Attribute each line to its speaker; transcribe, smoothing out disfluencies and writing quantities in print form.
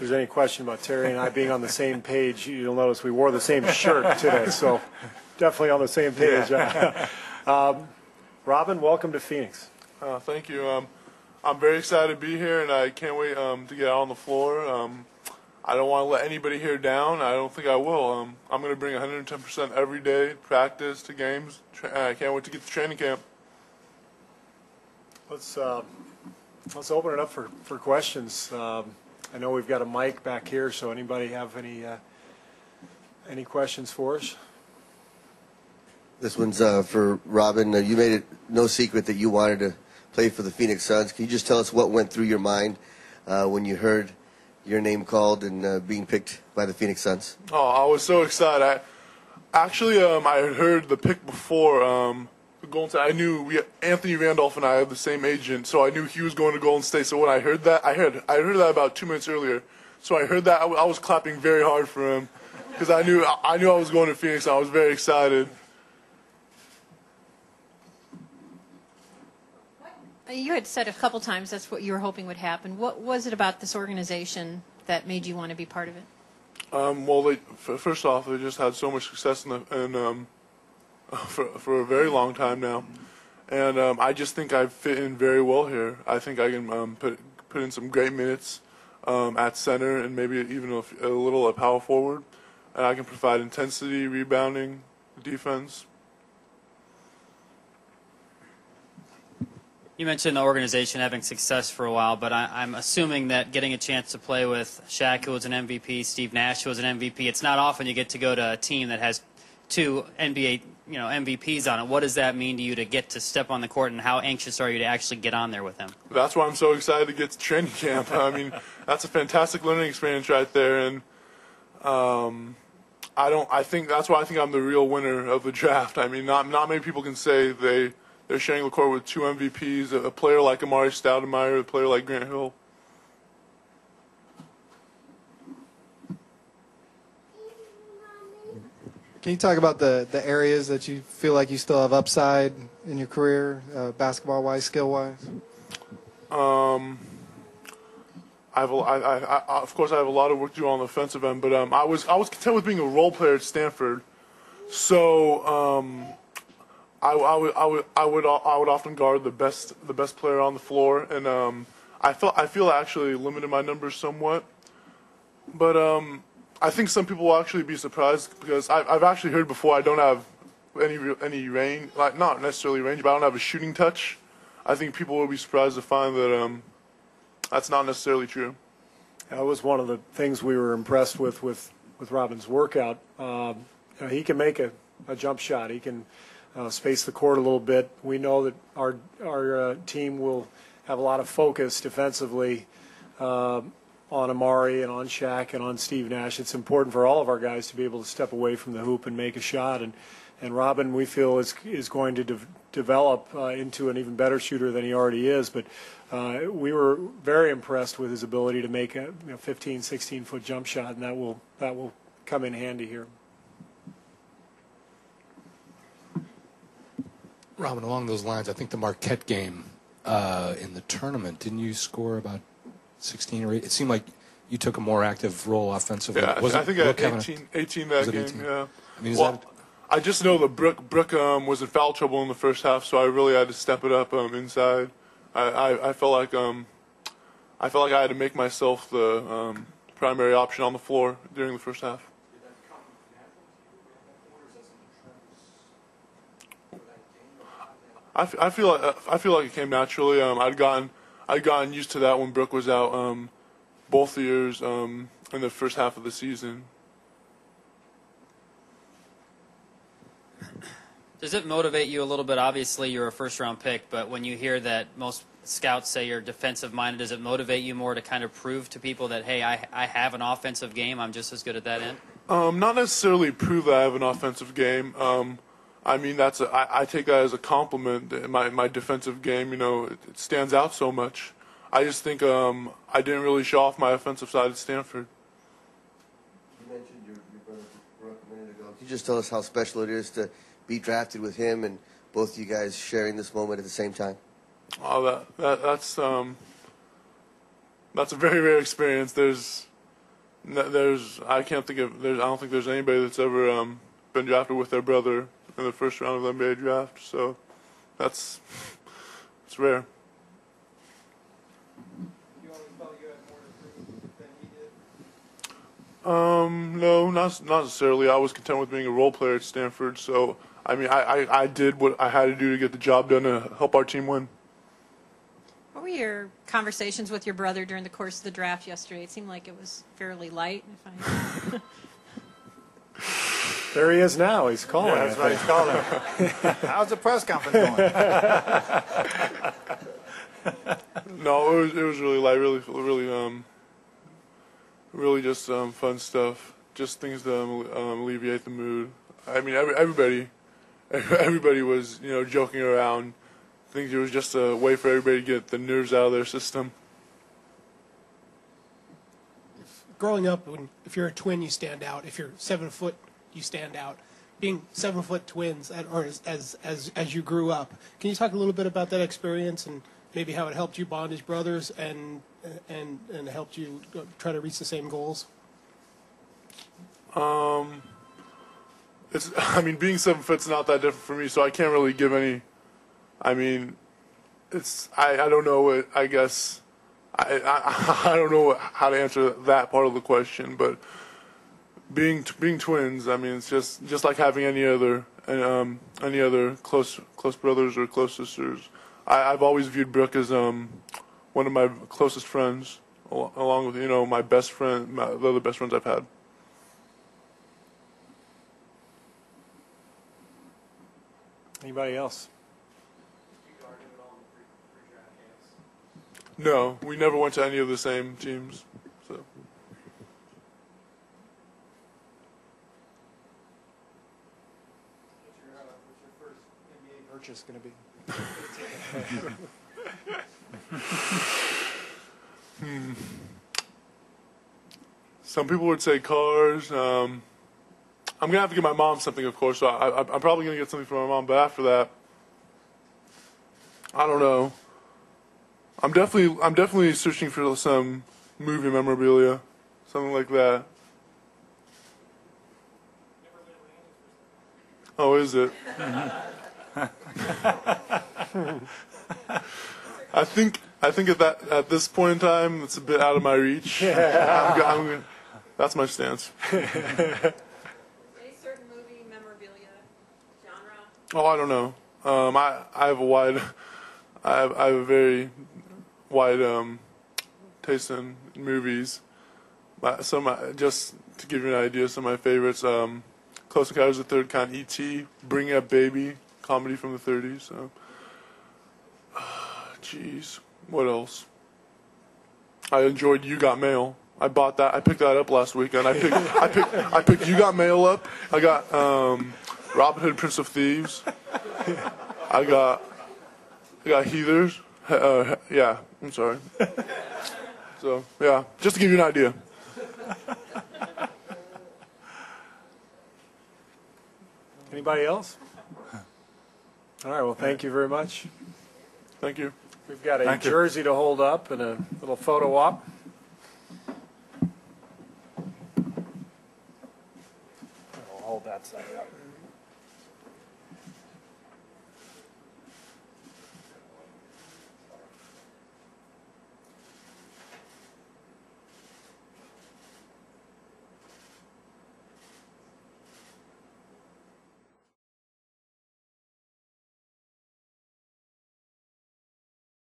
Speaker 1: there's any question about Terry and I being on the same page, you'll notice we wore the same shirt today, so definitely on the same page. Robin, welcome to Phoenix.
Speaker 2: Thank you. I'm very excited to be here, and I can't wait to get out on the floor. I don't want to let anybody here down. I don't think I will. I'm going to bring 110% every day, practice to games. I can't wait to get to training camp.
Speaker 1: Let's open it up for questions. I know we've got a mic back here, so anybody have any questions for us?
Speaker 3: This one's for Robin. You made it no secret that you wanted to play for the Phoenix Suns. Can you just tell us what went through your mind when you heard your name called and being picked by the Phoenix Suns?
Speaker 2: Oh, I was so excited. I had heard the pick before. Golden State. I knew Anthony Randolph and I have the same agent, so I knew he was going to Golden State. So when I heard that, I heard that about 2 minutes earlier. So I heard that I was clapping very hard for him because I knew I was going to Phoenix. And I was very excited.
Speaker 4: You had said a couple times that's what you were hoping would happen. What was it about this organization that made you want to be part of it?
Speaker 2: Well, first off, they just had so much success for a very long time now, and I just think I fit in very well here. I think I can put in some great minutes at center and maybe even a little at power forward, and I can provide intensity, rebounding, defense.
Speaker 5: You mentioned the organization having success for a while, but I'm assuming that getting a chance to play with Shaq, who was an MVP, Steve Nash, who was an MVP, it's not often you get to go to a team that has two NBA MVPs on it. What does that mean to you to get to step on the court, and how anxious are you to actually get on there with him?
Speaker 2: That's why I'm so excited to get to training camp. I mean, that's a fantastic learning experience right there, and I think that's why I think I'm the real winner of the draft. I mean, not many people can say they're sharing the court with two MVPs, a player like Amari Stoudemire, a player like Grant Hill.
Speaker 6: Can you talk about the areas that you feel like you still have upside in your career, basketball-wise, skill-wise?
Speaker 2: Of course, I have a lot of work to do on the offensive end, but I was content with being a role player at Stanford. So I would often guard the best player on the floor, and I feel I actually limited my numbers somewhat, but I think some people will actually be surprised because I've actually heard before I don't have any range, like not necessarily range, but I don't have a shooting touch. I think people will be surprised to find that that's not necessarily true.
Speaker 1: That was one of the things we were impressed with Robin's workout. He can make a jump shot. He can space the court a little bit. We know that our team will have a lot of focus defensively on Amari and on Shaq and on Steve Nash. It's important for all of our guys to be able to step away from the hoop and make a shot. And Robin, we feel, is going to develop into an even better shooter than he already is. But we were very impressed with his ability to make a 15, 16-foot jump shot, and that will come in handy here.
Speaker 7: Robin, along those lines, I think the Marquette game in the tournament, didn't you score about 16 or 8? It seemed like you took a more active role offensively.
Speaker 2: Yeah, I think I had 18 that game. 18? Yeah. I mean, I just know that Brooke was in foul trouble in the first half, so I really had to step it up inside. I felt like I had to make myself the primary option on the floor during the first half. I feel like it came naturally. I'd gotten used to that when Brooke was out both years in the first half of the season.
Speaker 5: Does it motivate you a little bit? Obviously, you're a first-round pick, but when you hear that most scouts say you're defensive-minded, does it motivate you more to kind of prove to people that, hey, I have an offensive game, I'm just as good at that end?
Speaker 2: Not necessarily prove that I have an offensive game. I mean, I take that as a compliment. My defensive game, it stands out so much. I just think I didn't really show off my offensive side at Stanford.
Speaker 3: You mentioned your brother Brooke a minute ago. Can you just tell us how special it is to be drafted with him and both you guys sharing this moment at the same time?
Speaker 2: Oh, that's a very rare experience. There's I can't think of I don't think there's anybody that's ever been drafted with their brother in the first round of the NBA draft. So it's rare.
Speaker 6: You always felt you had more to prove than he did?
Speaker 2: No, not necessarily. I was content with being a role player at Stanford. So I mean, I did what I had to do to get the job done to help our team win.
Speaker 4: What were your conversations with your brother during the course of the draft yesterday? It seemed like it was fairly light.
Speaker 1: There he is now. He's calling.
Speaker 8: Yeah, that's right. He's calling. How's the press conference going?
Speaker 2: No, it was really light, really just fun stuff, just things to alleviate the mood. I mean, everybody was joking around. I think it was just a way for everybody to get the nerves out of their system.
Speaker 9: Growing up, if you're a twin, you stand out. If you're 7 foot, you stand out. Being 7 foot twins, or as you grew up, can you talk a little bit about that experience and maybe how it helped you bond as brothers and helped you try to reach the same goals?
Speaker 2: Being 7 foot's not that different for me, so I can't really give any. I mean, I don't know. I guess I don't know how to answer that part of the question, but being twins, I mean, it's just like having any other close brothers or close sisters. I've always viewed Brooke as one of my closest friends, along with my best friend, the other best friends I've had.
Speaker 1: Anybody else?
Speaker 2: No, we never went to any of the same teams. So.
Speaker 6: What's your first NBA purchase going to be?
Speaker 2: Some people would say cars. I'm gonna have to get my mom something, of course. So I'm probably gonna get something for my mom. But after that, I don't know. I'm definitely searching for some movie memorabilia, something like that. Oh, is it? I think at this point in time, it's a bit out of my reach. Yeah. That's my stance.
Speaker 4: Any certain movie memorabilia genre?
Speaker 2: Oh, I don't know. I have a very wide taste in movies. Just to give you an idea, some of my favorites: Close Encounters of the Third Kind, E.T., Bring Up Baby, comedy from the 30s. So. Jeez, what else? I enjoyed You Got Mail. I bought that. I picked that up last weekend. I picked You Got Mail up. I got Robin Hood, Prince of Thieves. I got Heathers. Yeah, I'm sorry. So yeah, just to give you an idea.
Speaker 1: Anybody else? All right. Well, thank you very much.
Speaker 2: Thank you.
Speaker 1: We've got a jersey to hold up and a little photo op.